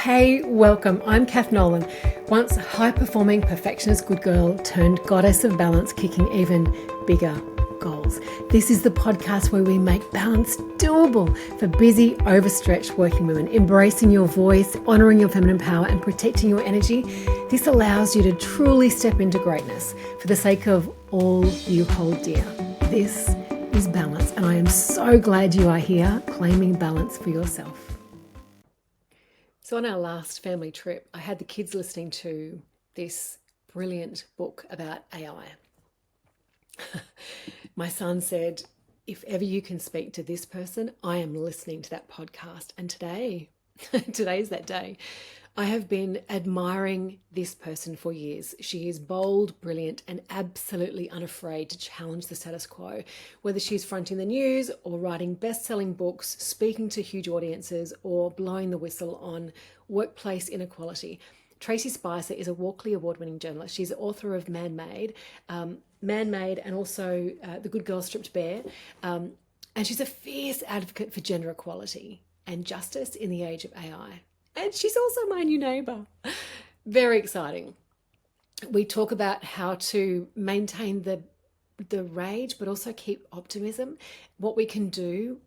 Hey, welcome. I'm Kath Nolan, once high-performing perfectionist good girl turned goddess of balance, kicking even bigger goals. This is the podcast where we make balance doable for busy, overstretched working women, embracing your voice, honouring your feminine power and protecting your energy. This allows you to truly step into greatness for the sake of all you hold dear. This is balance, and I am so glad you are here claiming balance for yourself. So on our last family trip, I had the kids listening to this brilliant book about AI. My son said, if ever you can speak to this person, I am listening to that podcast. And today's that day. I have been admiring this person for years. She is bold, brilliant, and absolutely unafraid to challenge the status quo, whether she's fronting the news or writing best-selling books, speaking to huge audiences, or blowing the whistle on workplace inequality. Tracey Spicer is a Walkley Award-winning journalist. She's the author of Man-Made, and also The Good Girl Stripped Bare. And she's a fierce advocate for gender equality and justice in the age of AI. And she's also my new neighbour. Very exciting. We talk about how to maintain the rage, but also keep optimism, what we can do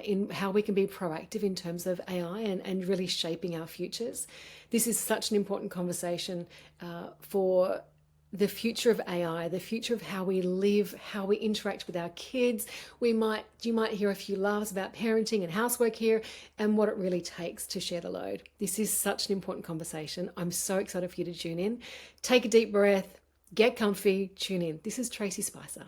in how we can be proactive in terms of AI and really shaping our futures. This is such an important conversation for the future of AI, the future of how we live, how we interact with our kids. You might hear a few laughs about parenting and housework here and what it really takes to share the load. This is such an important conversation. I'm so excited for you to tune in. Take a deep breath, get comfy, tune in. This is Tracey Spicer.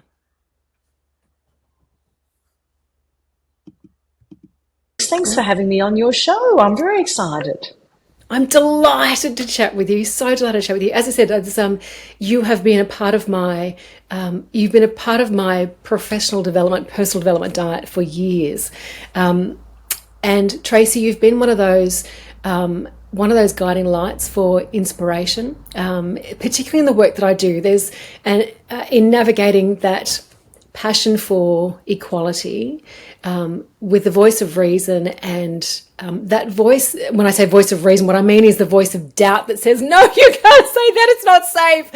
Thanks for having me on your show. I'm very excited. I'm delighted to chat with you. So delighted to chat with you. As I said, you have been a part of my, professional development, personal development diet for years. And Tracey, you've been one of those guiding lights for inspiration, particularly in the work that I do. In navigating that passion for equality, with the voice of reason and that voice, when I say voice of reason, what I mean is the voice of doubt that says, no, you can't say that, it's not safe.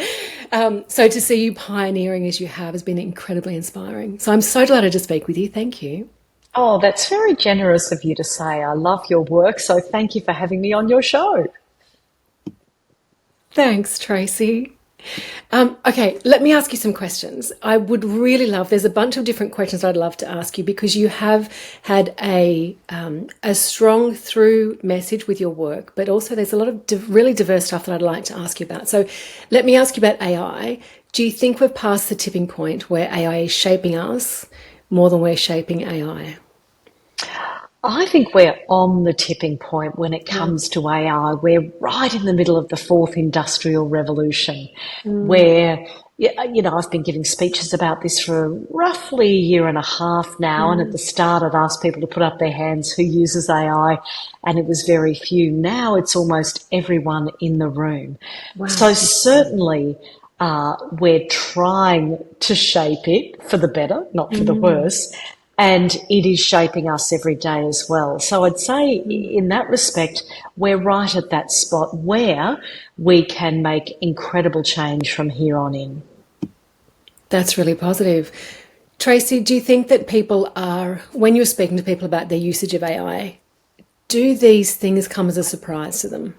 So to see you pioneering as you have has been incredibly inspiring. So I'm so delighted to speak with you. Thank you. Oh, that's very generous of you to say. I love your work, so thank you for having me on your show. Thanks, Tracey. Okay, let me ask you some questions. I would really love, there's a bunch of different questions I'd love to ask you because you have had a strong through message with your work, but also there's a lot of really diverse stuff that I'd like to ask you about. So let me ask you about AI. Do you think we've passed the tipping point where AI is shaping us more than we're shaping AI? I think we're on the tipping point when it comes to AI. We're right in the middle of the fourth industrial revolution where, I've been giving speeches about this for roughly a year and a half now. And at the start, I'd asked people to put up their hands who uses AI, and it was very few. Now it's almost everyone in the room. Wow. So certainly we're trying to shape it for the better, not for the worse. And it is shaping us every day as well. So I'd say in that respect, we're right at that spot where we can make incredible change from here on in. That's really positive. Tracey, do you think that people are, when you're speaking to people about their usage of AI, do these things come as a surprise to them?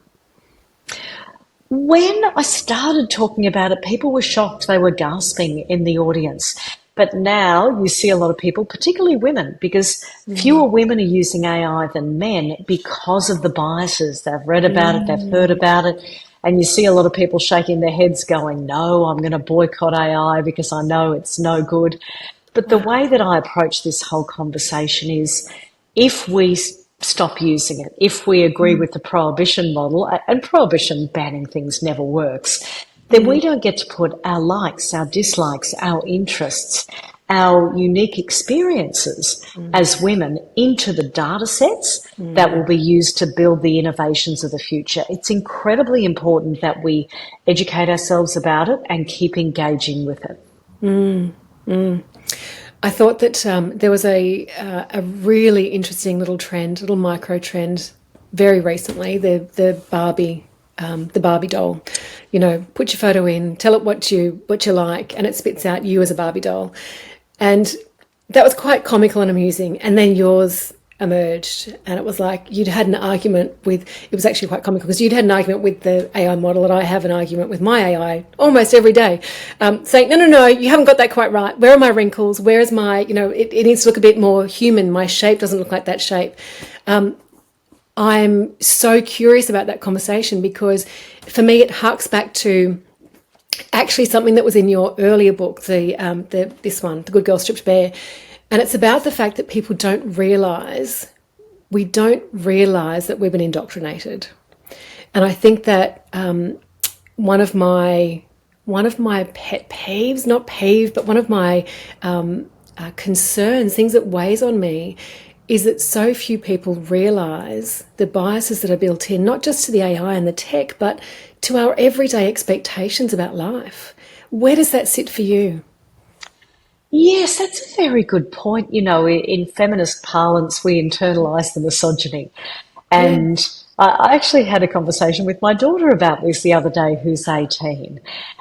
When I started talking about it, people were shocked. They were gasping in the audience. But now you see a lot of people, particularly women, because fewer women are using AI than men because of the biases. They've read about it, they've heard about it, and you see a lot of people shaking their heads going, no, I'm going to boycott AI because I know it's no good. But the way that I approach this whole conversation is if we stop using it, if we agree with the prohibition model, and prohibition banning things never works, then we don't get to put our likes, our dislikes, our interests, our unique experiences as women into the data sets that will be used to build the innovations of the future. It's incredibly important that we educate ourselves about it and keep engaging with it. I thought that there was a really interesting little micro trend very recently, the Barbie doll. You know, put your photo in, tell it what you like, and it spits out you as a Barbie doll. And that was quite comical and amusing. And then yours emerged, and it was like you'd had an argument with, it was actually quite comical because you'd had an argument with the AI model, and I have an argument with my AI almost every day, saying, no, you haven't got that quite right. Where are my wrinkles? Where is my, it needs to look a bit more human. My shape doesn't look like that shape. I'm so curious about that conversation because for me it harks back to actually something that was in your earlier book, this one, The Good Girl Stripped Bare. And it's about the fact that people we don't realise that we've been indoctrinated. And I think that one of my pet peeves, not peeve, but one of my concerns, things that weighs on me, is that so few people realise the biases that are built in, not just to the AI and the tech, but to our everyday expectations about life. Where does that sit for you? Yes, that's a very good point. In feminist parlance, we internalise the misogyny. And I actually had a conversation with my daughter about this the other day, who's 18.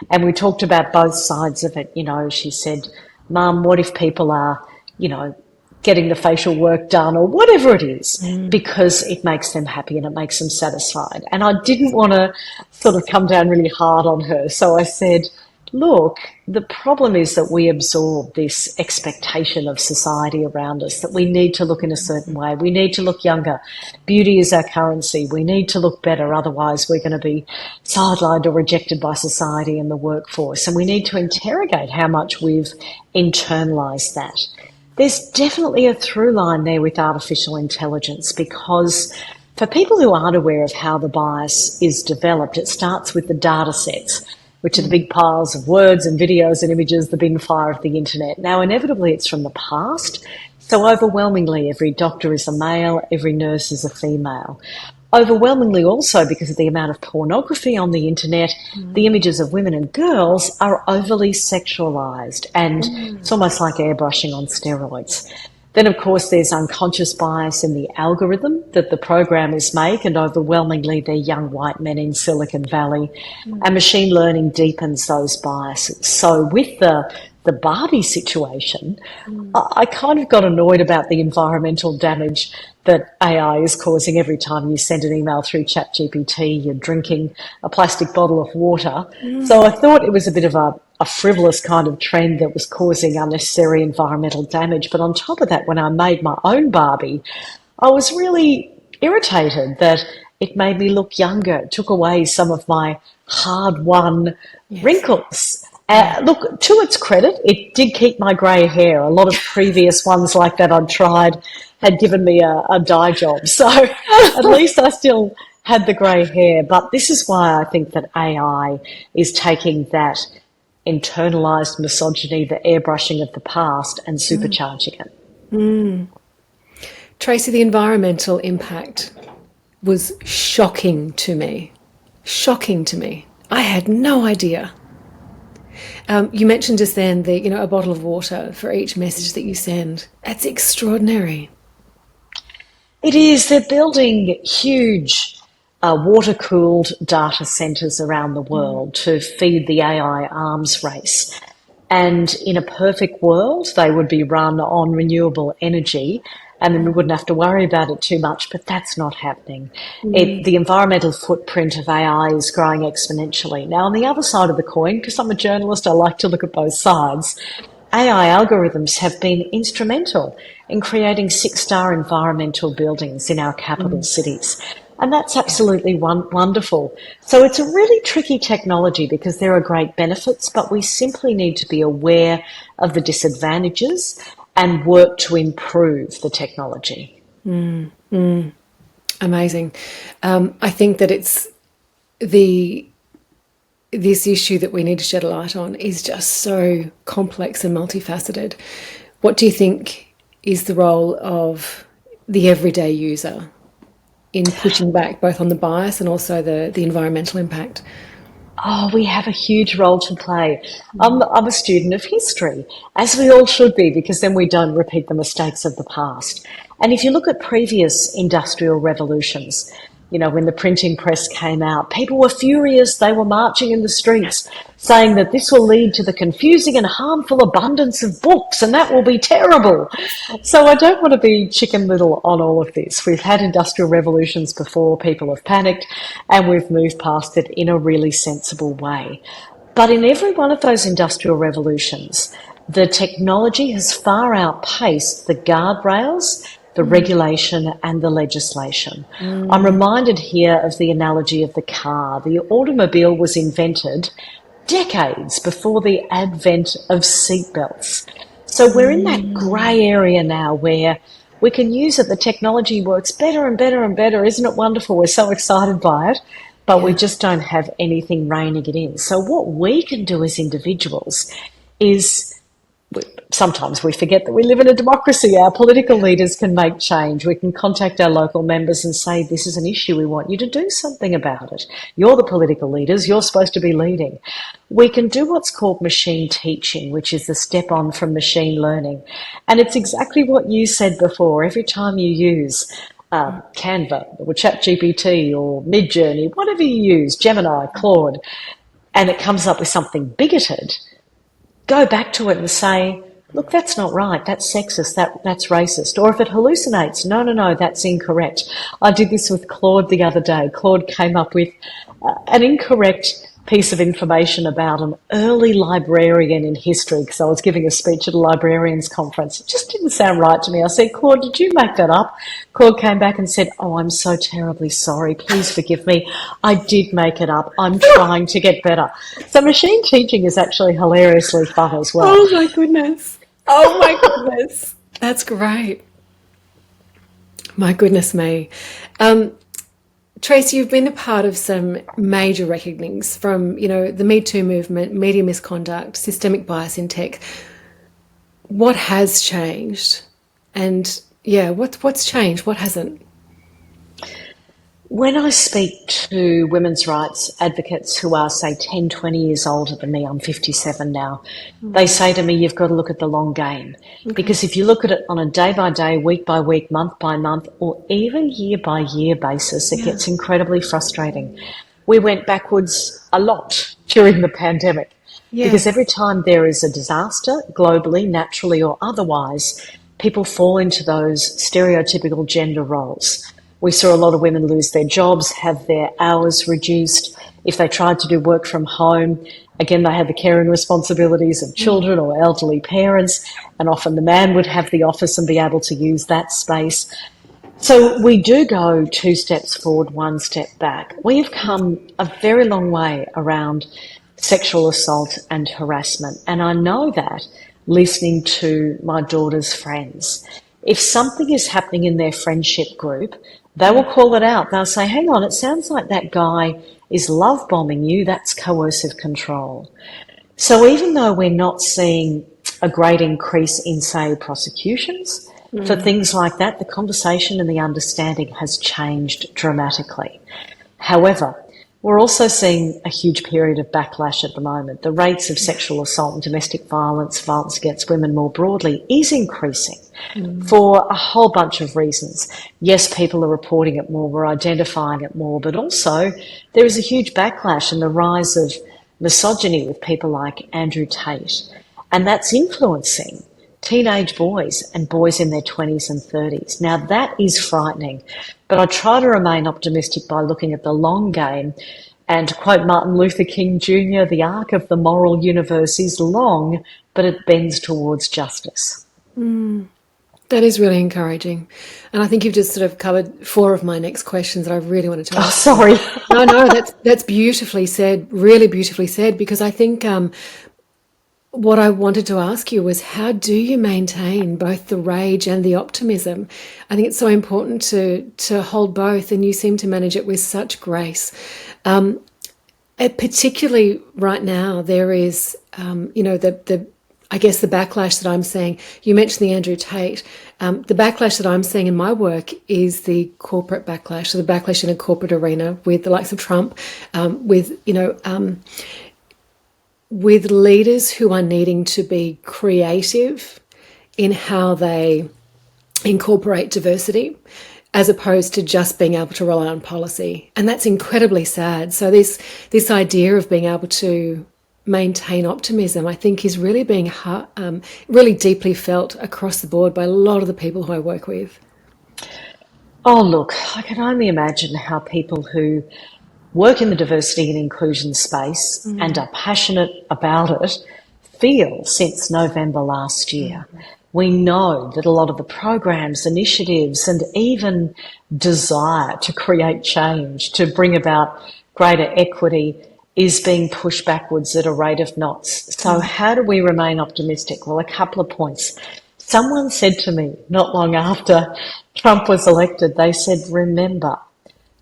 And we talked about both sides of it. She said, Mum, what if people are, getting the facial work done or whatever it is, because it makes them happy and it makes them satisfied. And I didn't want to sort of come down really hard on her. So I said, look, the problem is that we absorb this expectation of society around us, that we need to look in a certain way. We need to look younger. Beauty is our currency. We need to look better. Otherwise, we're going to be sidelined or rejected by society and the workforce. And we need to interrogate how much we've internalized that. There's definitely a through line there with artificial intelligence, because for people who aren't aware of how the bias is developed, it starts with the data sets, which are the big piles of words and videos and images, the bin fire of the internet. Now, inevitably, it's from the past. So overwhelmingly, every doctor is a male, every nurse is a female. Overwhelmingly also, because of the amount of pornography on the internet, the images of women and girls are overly sexualised, and it's almost like airbrushing on steroids. Then, of course, there's unconscious bias in the algorithm that the programmers make, and overwhelmingly they're young white men in Silicon Valley, and machine learning deepens those biases. So with the Barbie situation, I kind of got annoyed about the environmental damage that AI is causing every time you send an email through ChatGPT, you're drinking a plastic bottle of water. So I thought it was a bit of a frivolous kind of trend that was causing unnecessary environmental damage. But on top of that, when I made my own Barbie, I was really irritated that it made me look younger. It took away some of my hard-won wrinkles. Look, to its credit, it did keep my grey hair. A lot of previous ones like that I'd tried had given me a dye job. So at least I still had the grey hair. But this is why I think that AI is taking that internalised misogyny, the airbrushing of the past, and supercharging it. Tracey, the environmental impact was shocking to me. Shocking to me. I had no idea. You mentioned just then a bottle of water for each message that you send. That's extraordinary. It is. They're building huge water-cooled data centres around the world to feed the AI arms race. And in a perfect world, they would be run on renewable energy, and then we wouldn't have to worry about it too much, but that's not happening. The environmental footprint of AI is growing exponentially. Now, on the other side of the coin, because I'm a journalist, I like to look at both sides, AI algorithms have been instrumental in creating 6-star environmental buildings in our capital cities. And that's absolutely wonderful. So it's a really tricky technology because there are great benefits, but we simply need to be aware of the disadvantages and work to improve the technology. Amazing. I think that it's this issue that we need to shed a light on is just so complex and multifaceted. What do you think is the role of the everyday user in pushing back both on the bias and also the environmental impact? Oh, we have a huge role to play. I'm a student of history, as we all should be, because then we don't repeat the mistakes of the past. And if you look at previous industrial revolutions, when the printing press came out, people were furious. They were marching in the streets saying that this will lead to the confusing and harmful abundance of books, and that will be terrible. So I don't want to be chicken little on all of this. We've had industrial revolutions before, people have panicked, and we've moved past it in a really sensible way. But in every one of those industrial revolutions, the technology has far outpaced the guardrails, the regulation and the legislation. I'm reminded here of the analogy of the car. The automobile was invented decades before the advent of seatbelts. So we're in that grey area now where we can use it. The technology works better and better and better. Isn't it wonderful? We're so excited by it, but we just don't have anything reining it in. So what we can do as individuals is, sometimes we forget that we live in a democracy. Our political leaders can make change. We can contact our local members and say, this is an issue, we want you to do something about it. You're the political leaders, you're supposed to be leading. We can do what's called machine teaching, which is the step on from machine learning. And it's exactly what you said before. Every time you use Canva or ChatGPT or Midjourney, whatever you use, Gemini, Claude, and it comes up with something bigoted, go back to it and say, look, that's not right, that's sexist, that's racist. Or if it hallucinates, no, that's incorrect. I did this with Claude the other day. Claude came up with an incorrect piece of information about an early librarian in history, because I was giving a speech at a librarians conference. It just didn't sound right to me. I said, Claude, did you make that up? Claude came back and said, oh, I'm so terribly sorry. Please forgive me. I did make it up. I'm trying to get better. So machine teaching is actually hilariously fun as well. Oh my goodness. Oh my goodness. That's great. My goodness me. Tracey, you've been a part of some major reckonings from, the Me Too movement, media misconduct, systemic bias in tech. What has changed? And what's changed? What hasn't? When I speak to women's rights advocates who are, say, 10, 20 years older than me, I'm 57 now, they say to me, you've got to look at the long game. Okay. Because if you look at it on a day-by-day, week-by-week, month-by-month, or even year-by-year basis, it gets incredibly frustrating. We went backwards a lot during the pandemic because every time there is a disaster, globally, naturally or otherwise, people fall into those stereotypical gender roles. We saw a lot of women lose their jobs, have their hours reduced. If they tried to do work from home, again, they had the caring responsibilities of children or elderly parents, and often the man would have the office and be able to use that space. So we do go 2 steps forward, 1 step back. We have come a very long way around sexual assault and harassment, and I know that listening to my daughter's friends. If something is happening in their friendship group, they will call it out. They'll say, hang on, it sounds like that guy is love bombing you. That's coercive control. So even though we're not seeing a great increase in, say, prosecutions for things like that, the conversation and the understanding has changed dramatically. However, we're also seeing a huge period of backlash at the moment. The rates of sexual assault and domestic violence, violence against women more broadly, is increasing for a whole bunch of reasons. Yes, people are reporting it more, we're identifying it more, but also there is a huge backlash and the rise of misogyny with people like Andrew Tate, and that's influencing teenage boys and boys in their 20s and 30s. Now, that is frightening, but I try to remain optimistic by looking at the long game. And to quote Martin Luther King Jr., the arc of the moral universe is long, but it bends towards justice. That is really encouraging. And I think you've just sort of covered 4 of my next questions that I really wanted to ask. Oh, sorry. No, that's beautifully said, really beautifully said, because I think what I wanted to ask you was, how do you maintain both the rage and the optimism? I think it's so important to hold both, and you seem to manage it with such grace. Particularly right now, there is, I guess the backlash that I'm seeing. You mentioned the Andrew Tate. The backlash that I'm seeing in my work is the corporate backlash, so the backlash in a corporate arena with the likes of Trump, with leaders who are needing to be creative in how they incorporate diversity. as opposed to just being able to rely on policy. And that's incredibly sad. So this idea of being able to maintain optimism, I think, is really being really deeply felt across the board by a lot of the people who I work with. Oh, look, I can only imagine how people who work in the diversity and inclusion space and are passionate about it feel since November last year. We know that a lot of the programs, initiatives, and even desire to create change, to bring about greater equity, is being pushed backwards at a rate of knots. So how do we remain optimistic? Well, a couple of points. Someone said to me not long after Trump was elected, they said, remember,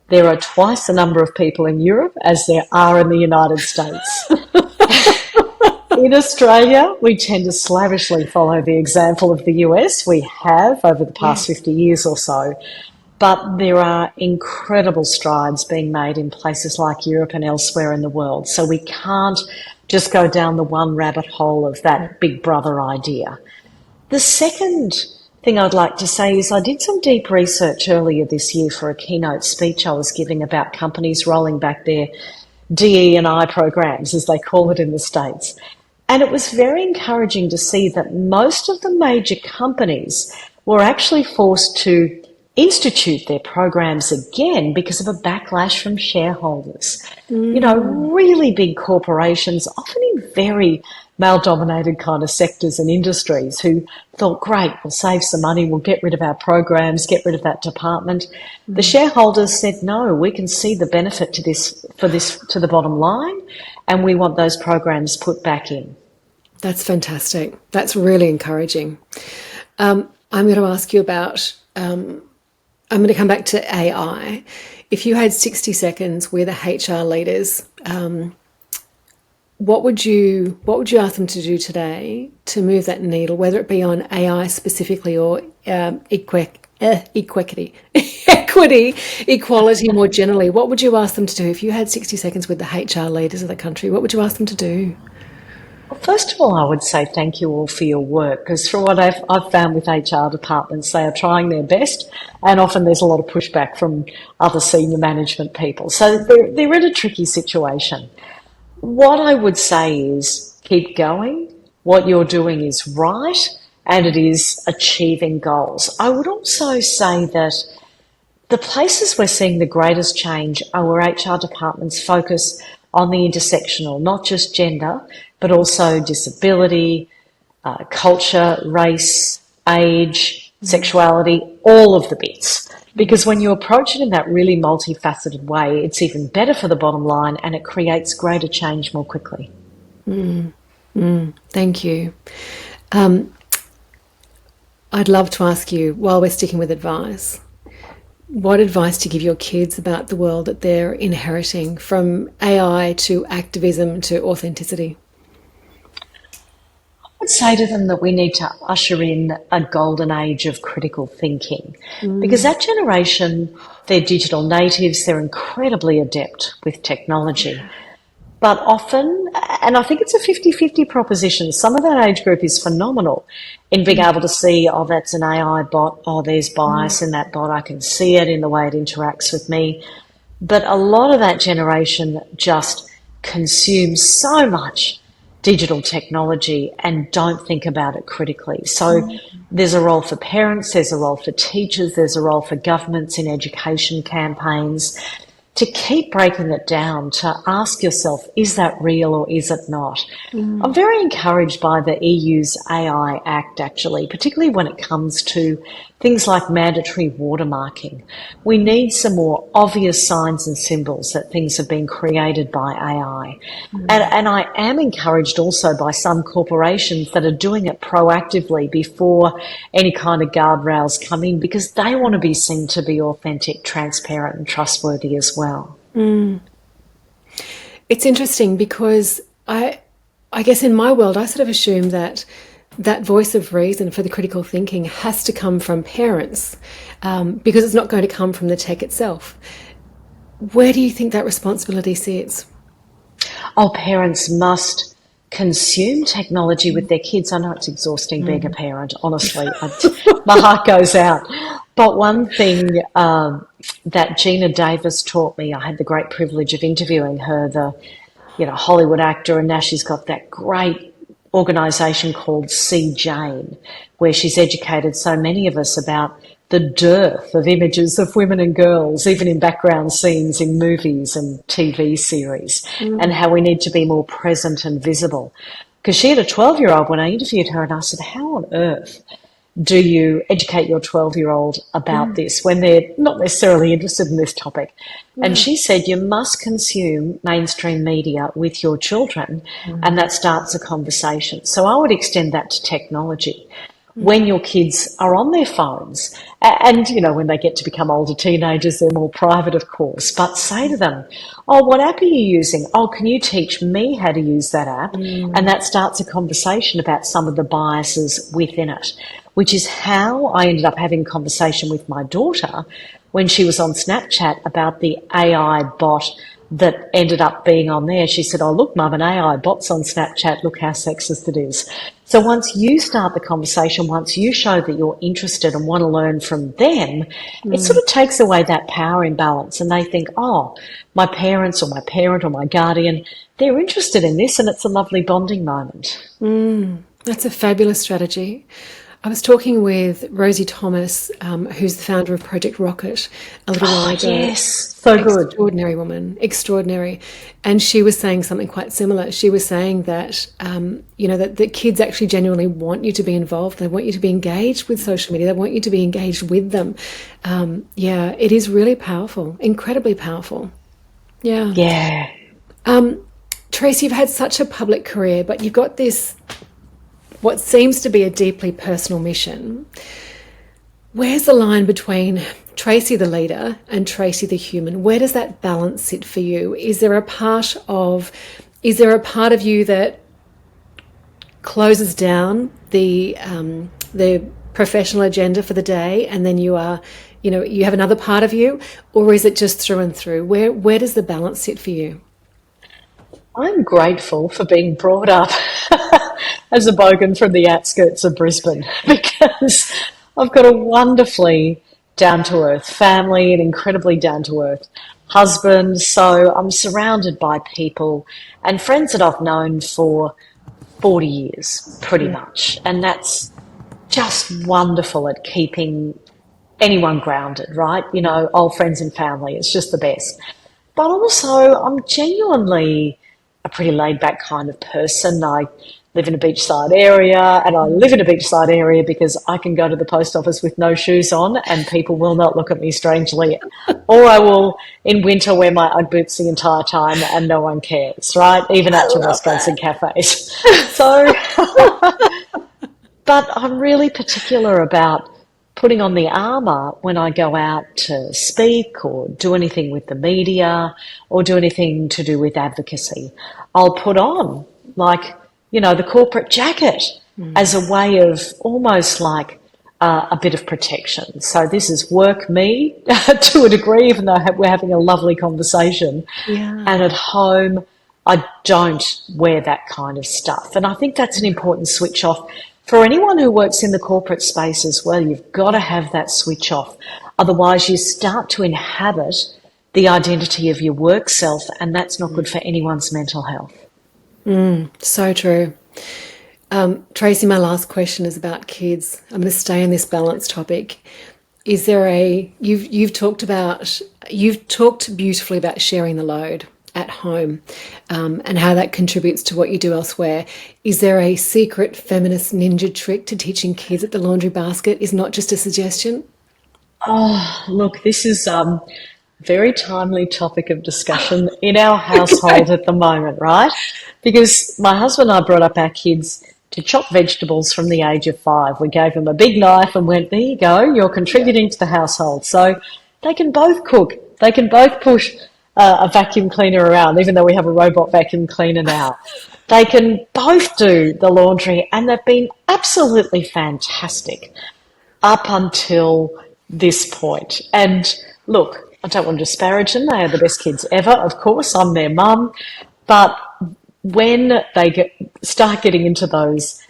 there are twice the number of people in Europe as there are in the United States. In Australia, we tend to slavishly follow the example of the US. We have over the past 50 years or so. But there are incredible strides being made in places like Europe and elsewhere in the world. So we can't just go down the one rabbit hole of that big brother idea. The second thing I'd like to say is I did some deep research earlier this year for a keynote speech I was giving about companies rolling back their DE&I programs, as they call it in the States. And it was very encouraging to see that most of the major companies were actually forced to institute their programs again because of a backlash from shareholders. You know, really big corporations, often in very male-dominated kind of sectors and industries, who thought, great, we'll save some money, we'll get rid of our programs, get rid of that department. The shareholders said, no, we can see the benefit to this to the bottom line, and we want those programs put back in. That's fantastic. That's really encouraging. I'm going to ask you about, I'm going to come back to AI. If you had 60 seconds with the HR leaders, what would you ask them to do today to move that needle, whether it be on AI specifically or equity, equality more generally? What would you ask them to do if you had 60 seconds with the HR leaders of the country? What would you ask them to do? Well, first of all, I would say thank you all for your work, because for what I've found with HR departments, they are trying their best, and often there's a lot of pushback from other senior management people. So they're in a tricky situation. What I would say is keep going. What you're doing is right, and it is achieving goals. I would also say that the places we're seeing the greatest change are where HR departments focus on the intersectional, not just gender, but also disability, culture, race, age, sexuality, all of the bits. Because when you approach it in that really multifaceted way, it's even better for the bottom line, and it creates greater change more quickly. Thank you. I'd love to ask you, while we're sticking with advice, what advice do you give your kids about the world that they're inheriting, from AI to activism to authenticity? I would say to them that we need to usher in a golden age of critical thinking, because that generation, they're digital natives, they're incredibly adept with technology. But often, and I think it's a 50-50 proposition, some of that age group is phenomenal in being able to see, oh, that's an AI bot, oh, there's bias in that bot, I can see it in the way it interacts with me. But a lot of that generation just consumes so much digital technology and don't think about it critically. So there's a role for parents, there's a role for teachers, there's a role for governments in education campaigns to keep breaking it down, to ask yourself, is that real or is it not? I'm very encouraged by the EU's AI Act, actually, particularly when it comes to things like mandatory watermarking. We need some more obvious signs and symbols that things have been created by AI. And I am encouraged also by some corporations that are doing it proactively before any kind of guardrails come in, because they want to be seen to be authentic, transparent and trustworthy as well. It's interesting because I guess in my world, I sort of assume that voice of reason for the critical thinking has to come from parents, because it's not going to come from the tech itself. Where do you think that responsibility sits? Oh, parents must consume technology with their kids. I know it's exhausting being a parent, honestly. My heart goes out. But one thing that Gina Davis taught me, I had the great privilege of interviewing her, the Hollywood actor, and now she's got that great organisation called See Jane, where she's educated so many of us about the dearth of images of women and girls, even in background scenes in movies and TV series, and how we need to be more present and visible. Because she had a 12-year-old when I interviewed her, and I said, how on earth do you educate your 12-year-old about this when they're not necessarily interested in this topic? And she said, you must consume mainstream media with your children, and that starts a conversation. So I would extend that to technology. When your kids are on their phones, and, when they get to become older teenagers, they're more private, of course, but say to them, oh, what app are you using? Oh, can you teach me how to use that app? And that starts a conversation about some of the biases within it, which is how I ended up having a conversation with my daughter when she was on Snapchat about the AI bot that ended up being on there. She said, oh, look, Mum, an AI bot's on Snapchat. Look how sexist it is. So once you start the conversation, once you show that you're interested and want to learn from them, it sort of takes away that power imbalance, and they think, oh, my parents or my parent or my guardian, they're interested in this, and it's a lovely bonding moment. That's a fabulous strategy. I was talking with Rosie Thomas, who's the founder of Project Rocket, a little while ago. Yes, so good. Extraordinary woman, extraordinary. And she was saying something quite similar. She was saying that, that the kids actually genuinely want you to be involved. They want you to be engaged with social media. They want you to be engaged with them. It is really powerful, incredibly powerful. Yeah. Yeah. Tracey, you've had such a public career, but you've got this, what seems to be a deeply personal mission. Where's the line between Tracey the leader and Tracey the human? Where does that balance sit for you? Is there a part of you that closes down the professional agenda for the day, and then you have another part of you, or is it just through and through? Where does the balance sit for you? I'm grateful for being brought up as a bogan from the outskirts of Brisbane, because I've got a wonderfully down-to-earth family, an incredibly down-to-earth husband. So I'm surrounded by people and friends that I've known for 40 years, pretty much. And that's just wonderful at keeping anyone grounded, right? Old friends and family, it's just the best. But also, I'm genuinely a pretty laid-back kind of person. I live in a beachside area, and I live in a beachside area because I can go to the post office with no shoes on and people will not look at me strangely. Or I will, in winter, wear my Ugg boots the entire time and no one cares, right? Even at restaurants and cafes. So, but I'm really particular about putting on the armour when I go out to speak or do anything with the media or do anything to do with advocacy. I'll put on, the corporate jacket as a way of almost like a bit of protection. So this is work me to a degree, even though we're having a lovely conversation. Yeah. And at home, I don't wear that kind of stuff. And I think that's an important switch off. For anyone who works in the corporate space as well, you've got to have that switch off. Otherwise, you start to inhabit the identity of your work self, and that's not good for anyone's mental health. So true. Tracey, my last question is about kids. I'm going to stay on this balance topic. Is there you've talked beautifully about sharing the load at home, and how that contributes to what you do elsewhere. Is there a secret feminist ninja trick to teaching kids that the laundry basket is not just a suggestion? Oh, look, this is a very timely topic of discussion in our household at the moment, right? Because my husband and I brought up our kids to chop vegetables from the age of 5. We gave them a big knife and went, there you go, you're contributing to the household. So they can both cook. They can both push a vacuum cleaner around, even though we have a robot vacuum cleaner now. They can both do the laundry, and they've been absolutely fantastic up until this point. And look, I don't want to disparage them. They are the best kids ever, of course. I'm their mum. But when they start getting into those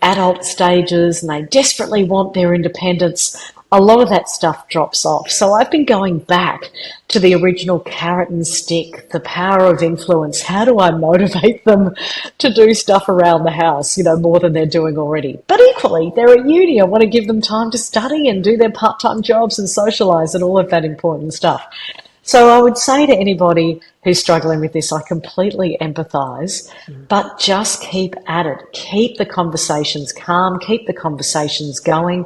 adult stages and they desperately want their independence, a lot of that stuff drops off. So I've been going back to the original carrot and stick, the power of influence. How do I motivate them to do stuff around the house, more than they're doing already? But equally, they're at uni. I want to give them time to study and do their part-time jobs and socialise and all of that important stuff. So I would say to anybody who's struggling with this, I completely empathise, but just keep at it. Keep the conversations calm, keep the conversations going.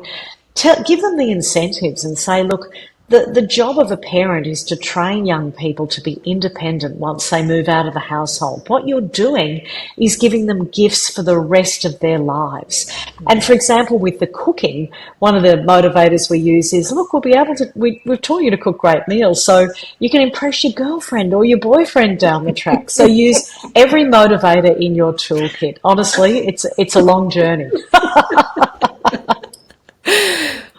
Give them the incentives and say, look, the job of a parent is to train young people to be independent once they move out of the household. What you're doing is giving them gifts for the rest of their lives. And for example, with the cooking, one of the motivators we use is, look, we've taught you to cook great meals, so you can impress your girlfriend or your boyfriend down the track. So use every motivator in your toolkit. Honestly, it's a long journey.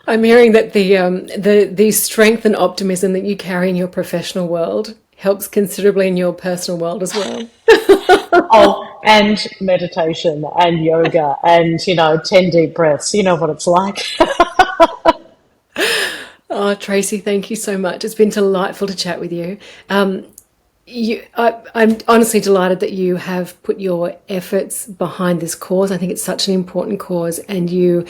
I'm hearing that the strength and optimism that you carry in your professional world helps considerably in your personal world as well. Oh, and meditation and yoga and, 10 deep breaths. You know what it's like. Oh, Tracey, thank you so much. It's been delightful to chat with you. I'm honestly delighted that you have put your efforts behind this cause. I think it's such an important cause, and you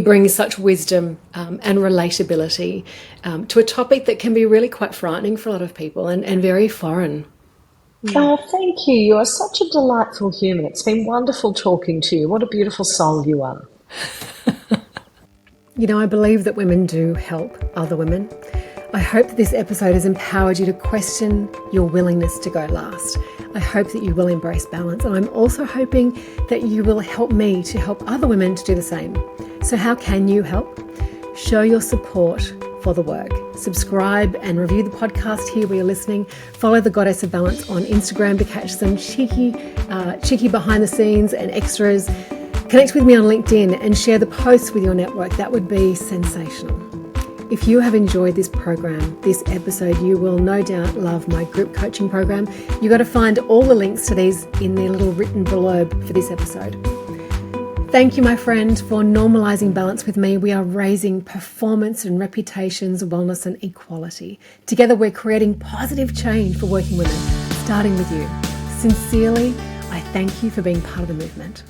bring such wisdom and relatability to a topic that can be really quite frightening for a lot of people and very foreign. Yeah. Oh, thank you. You are such a delightful human. It's been wonderful talking to you. What a beautiful soul you are. I believe that women do help other women. I hope that this episode has empowered you to question your willingness to go last. I hope that you will embrace balance, and I'm also hoping that you will help me to help other women to do the same. So how can you help? Show your support for the work. Subscribe and review the podcast here where you're listening. Follow the Goddess of Balance on Instagram to catch some cheeky behind the scenes and extras. Connect with me on LinkedIn and share the posts with your network. That would be sensational. If you have enjoyed this program, this episode, you will no doubt love my group coaching program. You've got to find all the links to these in the little written blurb for this episode. Thank you, my friend, for normalizing balance with me. We are raising performance and reputations, wellness and equality. Together, we're creating positive change for working women, starting with you. Sincerely, I thank you for being part of the movement.